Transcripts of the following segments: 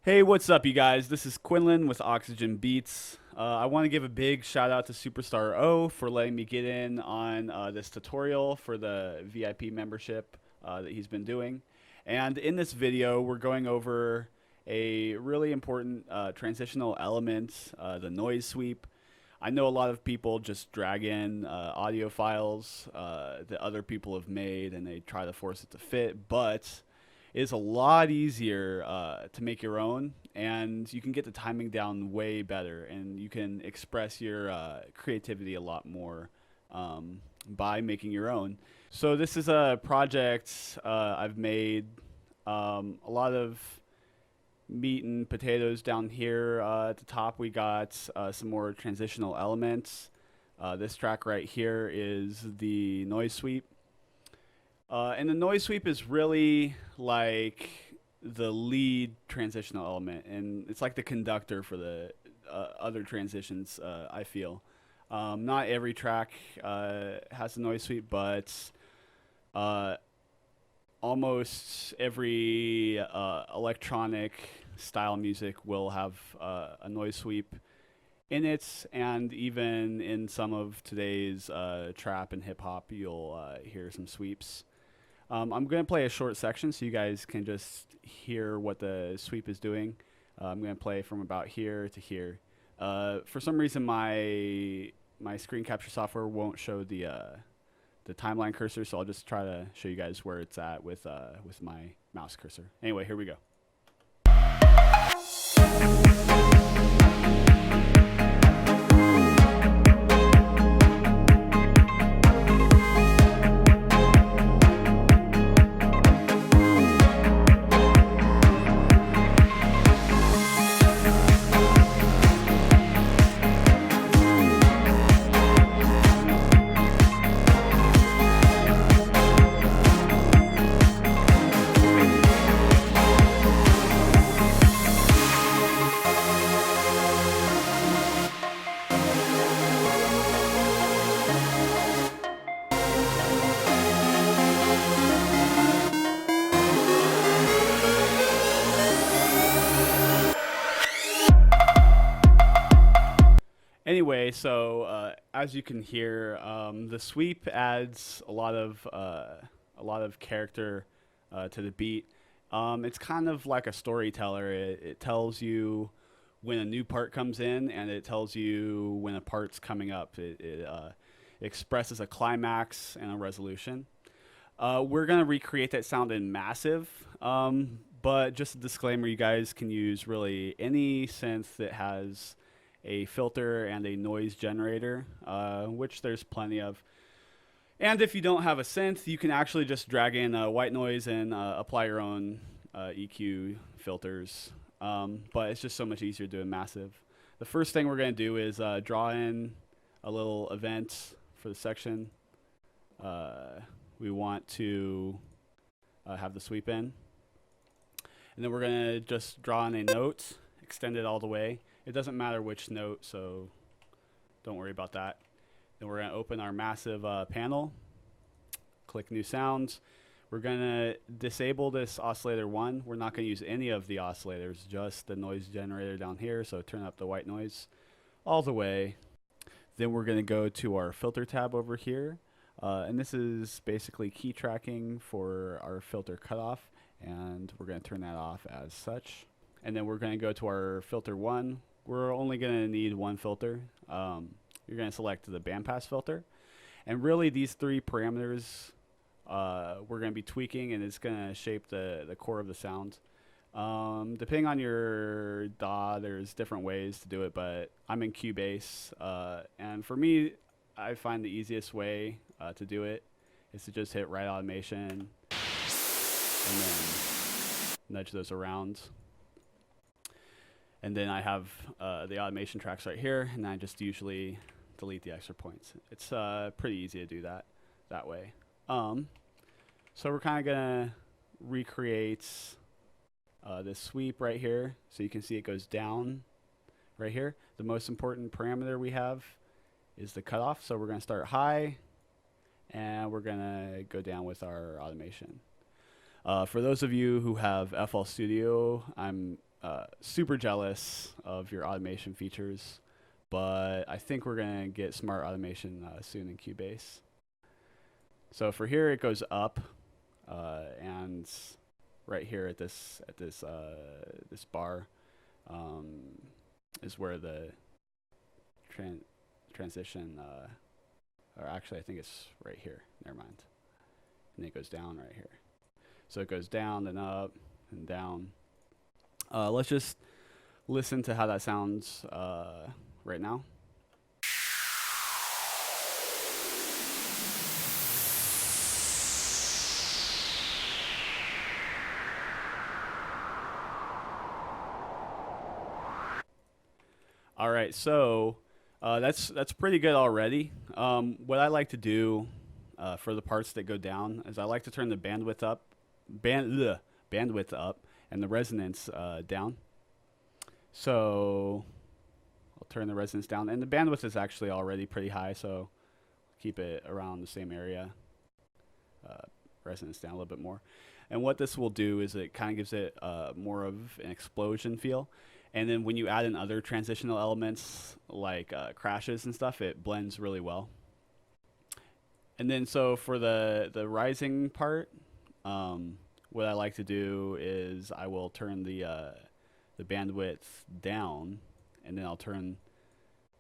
Hey, what's up, you guys? This is Quinlan with Oxygen Beats. I want to give a big shout out to Superstar O for letting me get in on this tutorial for the VIP membership that he's been doing. And in this video, we're going over a really important transitional element, the noise sweep. I know a lot of people just drag in audio files that other people have made and they try to force it to fit, but it's a lot easier to make your own, and you can get the timing down way better, and you can express your creativity a lot more by making your own. So this is a project I've made. A lot of meat and potatoes down here. At the top, we got some more transitional elements. This track right here is the noise sweep. And the noise sweep is really like the lead transitional element, and it's like the conductor for the other transitions, I feel. Not every track has a noise sweep, but uh, almost every electronic style music will have a noise sweep in it, and even in some of today's trap and hip hop, you'll hear some sweeps. I'm going to play a short section so you guys can just hear what the sweep is doing. I'm going to play from about here to here. For some reason, my screen capture software won't show the timeline cursor, so I'll just try to show you guys where it's at with my mouse cursor. Anyway, here we go. Anyway, so as you can hear, the sweep adds a lot of character to the beat. It's kind of like a storyteller. It tells you when a new part comes in, and it tells you when a part's coming up. It expresses a climax and a resolution. We're gonna recreate that sound in Massive, but just a disclaimer: you guys can use really any synth that has a filter and a noise generator, which there's plenty of. And if you don't have a synth, you can actually just drag in white noise and apply your own EQ filters. But it's just so much easier doing Massive. The first thing we're going to do is draw in a little event for the section. We want to have the sweep in. And then we're going to just draw in a note, extend it all the way. It doesn't matter which note, so don't worry about that. Then we're going to open our Massive panel, click New Sounds. We're going to disable this oscillator 1. We're not going to use any of the oscillators, just the noise generator down here, so turn up the white noise all the way. Then we're going to go to our filter tab over here, and this is basically key tracking for our filter cutoff, and we're going to turn that off as such. And then we're going to go to our filter 1. We're only going to need one filter. You're going to select the bandpass filter. And really these three parameters we're going to be tweaking, and it's going to shape the core of the sound. Depending on your DAW, there's different ways to do it, but I'm in Cubase. And for me, I find the easiest way to do it is to just hit right automation and then nudge those around. And then I have the automation tracks right here, and I just usually delete the extra points. It's pretty easy to do that way. So we're kind of gonna recreate this sweep right here, so you can see it goes down right here. The most important parameter we have is the cutoff, so we're gonna start high, and we're gonna go down with our automation. For those of you who have FL Studio, I'm super jealous of your automation features, but I think we're gonna get smart automation soon in Cubase. So for here, it goes up, and right here at this bar is where the transition, or actually I think it's right here. Never mind. And it goes down right here. So it goes down and up and down. Let's just listen to how that sounds right now. All right, so that's pretty good already. What I like to do for the parts that go down is I like to turn the bandwidth up, bandwidth up, and the resonance down. So I'll turn the resonance down, and the bandwidth is actually already pretty high, so keep it around the same area. Resonance down a little bit more. And what this will do is it kind of gives it more of an explosion feel. And then when you add in other transitional elements like crashes and stuff, it blends really well. And then so for the rising part, what I like to do is I will turn the bandwidth down, and then I'll turn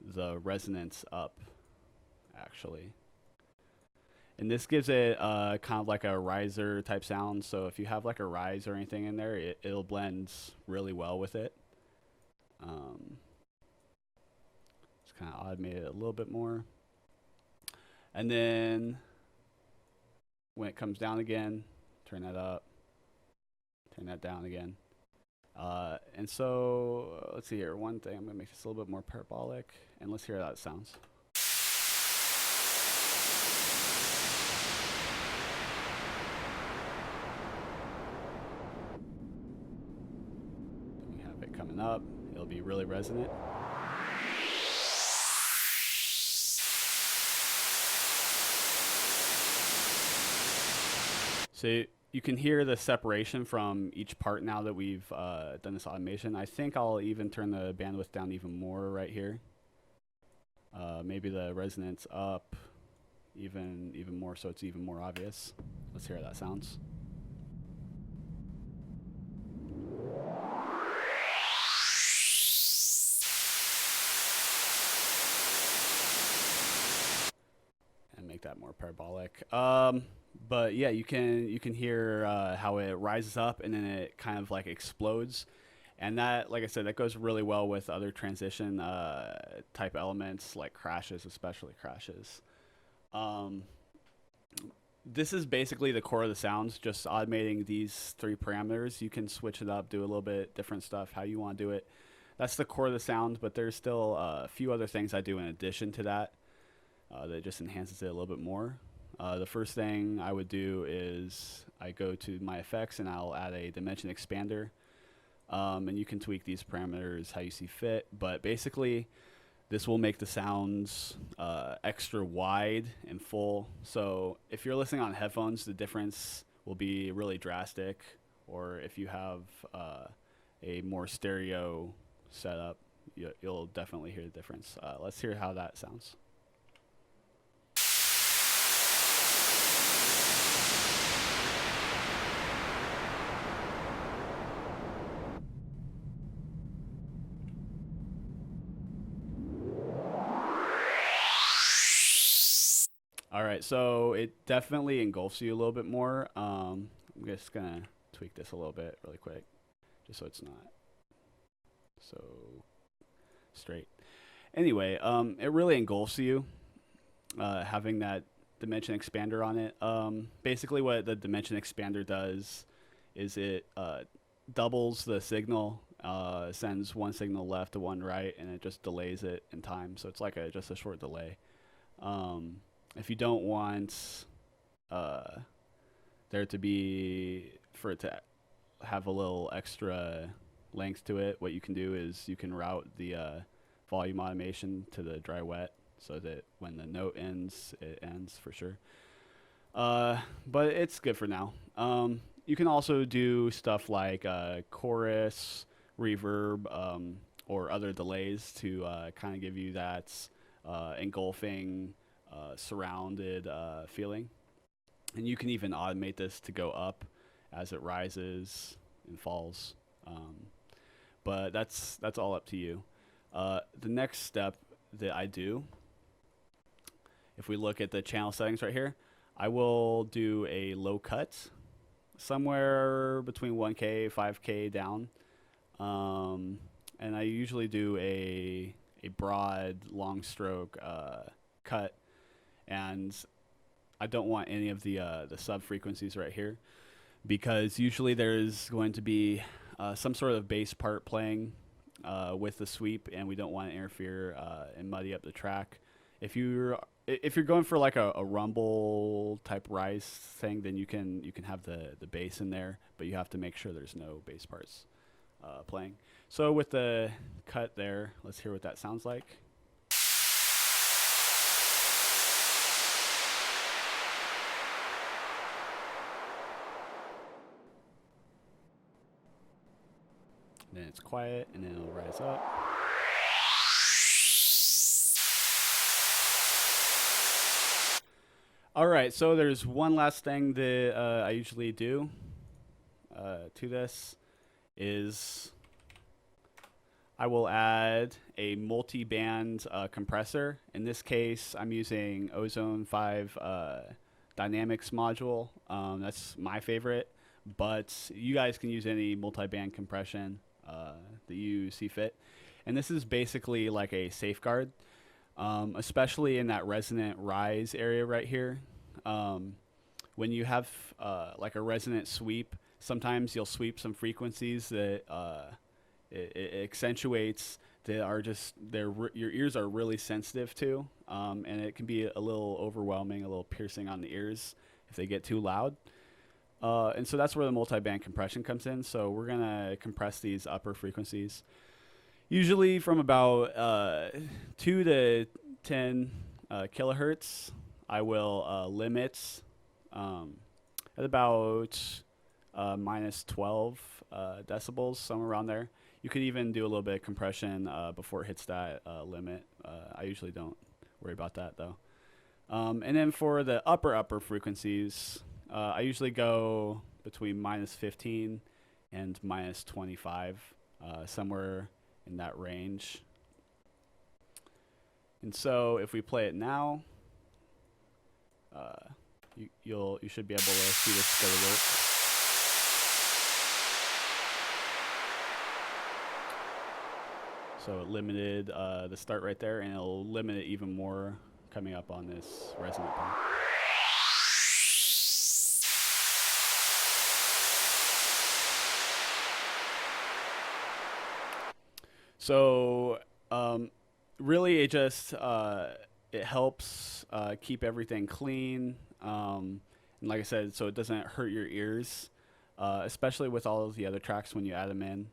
the resonance up, actually. And this gives it kind of like a riser type sound. So if you have like a rise or anything in there, it'll blend really well with it. Just kind of automate it a little bit more. And then when it comes down again, turn that up, turn that down again. And so let's see here. One thing, I'm going to make this a little bit more parabolic, and let's hear how that sounds. We have it coming up. It'll be really resonant. So you can hear the separation from each part now that we've done this automation. I think I'll even turn the bandwidth down even more right here. Maybe the resonance up even more, so it's even more obvious. Let's hear how that sounds. And make that more parabolic. But yeah, you can hear how it rises up and then it kind of like explodes, and that, like I said, that goes really well with other transition type elements like crashes, especially crashes. This is basically the core of the sounds, just automating these three parameters. You can switch it up, do a little bit different stuff, how you want to do it. That's the core of the sound, but there's still a few other things I do in addition to that that just enhances it a little bit more. The first thing I would do is I go to my effects and I'll add a dimension expander. And you can tweak these parameters how you see fit. But basically, this will make the sounds extra wide and full. So if you're listening on headphones, the difference will be really drastic. Or if you have a more stereo setup, you'll definitely hear the difference. Let's hear how that sounds. All right, so it definitely engulfs you a little bit more. I'm just gonna tweak this a little bit really quick, just so it's not so straight. Anyway, it really engulfs you, having that dimension expander on it. Basically what the dimension expander does is it doubles the signal, sends one signal left to one right, and it just delays it in time. So it's like just a short delay. If you don't want there to be, for it to have a little extra length to it, what you can do is you can route the volume automation to the dry wet so that when the note ends, it ends for sure. But it's good for now. You can also do stuff like chorus, reverb or other delays to kind of give you that engulfing, surrounded feeling. And you can even automate this to go up as it rises and falls. But that's all up to you. The next step that I do, if we look at the channel settings right here, I will do a low cut somewhere between 1K, 5K down. And I usually do a broad, long stroke cut. And I don't want any of the sub frequencies right here, because usually there's going to be some sort of bass part playing with the sweep, and we don't want to interfere and muddy up the track. If you're going for like a rumble type rise thing, then you can have the bass in there, but you have to make sure there's no bass parts playing. So with the cut there, let's hear what that sounds like. Then it's quiet, and then it'll rise up. All right, so there's one last thing that I usually do to this is I will add a multi-band compressor. In this case, I'm using Ozone 5 Dynamics module. That's my favorite, but you guys can use any multi-band compression that you see fit. And this is basically like a safeguard, especially in that resonant rise area right here. When you have like a resonant sweep, sometimes you'll sweep some frequencies that it accentuates that are just your ears are really sensitive to, and it can be a little overwhelming, a little piercing on the ears if they get too loud. And so that's where the multi-band compression comes in. So we're gonna compress these upper frequencies, usually from about 2 to 10 kilohertz. I will limit at about minus 12 decibels, somewhere around there. You could even do a little bit of compression before it hits that limit. I usually don't worry about that though. And then for the upper frequencies, I usually go between minus 15 and minus 25, somewhere in that range. And so if we play it now, you should be able to see this go to work. So it limited the start right there, and it'll limit it even more coming up on this resonant part. So really, it just it helps keep everything clean, and like I said, so it doesn't hurt your ears, especially with all of the other tracks when you add them in.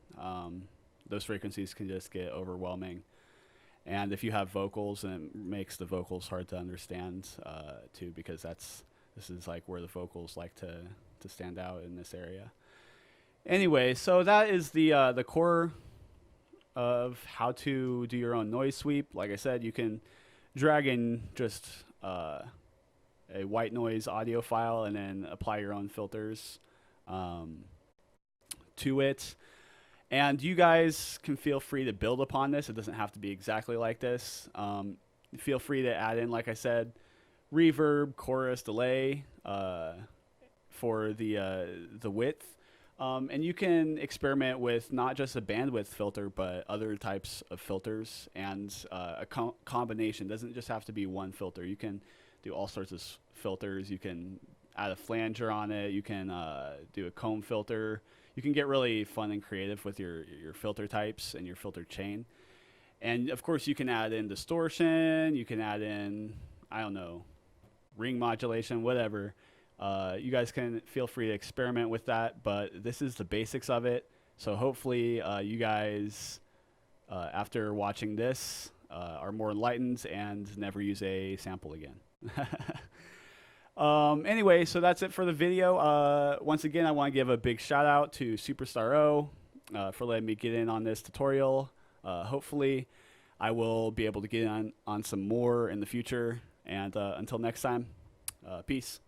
Those frequencies can just get overwhelming, and if you have vocals, then it makes the vocals hard to understand too, because this is like where the vocals like to stand out in this area. Anyway, so that is the core of how to do your own noise sweep. Like I said, you can drag in just a white noise audio file and then apply your own filters to it. And you guys can feel free to build upon this. It doesn't have to be exactly like this. Feel free to add in, like I said, reverb, chorus, delay for the width. And you can experiment with not just a bandwidth filter, but other types of filters, and a combination. Doesn't just have to be one filter. You can do all sorts of filters. You can add a flanger on it. You can do a comb filter. You can get really fun and creative with your filter types and your filter chain. And of course, you can add in distortion. You can add in, I don't know, ring modulation, whatever. You guys can feel free to experiment with that, but this is the basics of it. So hopefully you guys, after watching this, are more enlightened and never use a sample again. Anyway, so that's it for the video. Once again, I want to give a big shout out to Superstar O. for letting me get in on this tutorial. Hopefully, I will be able to get on some more in the future. And until next time, peace.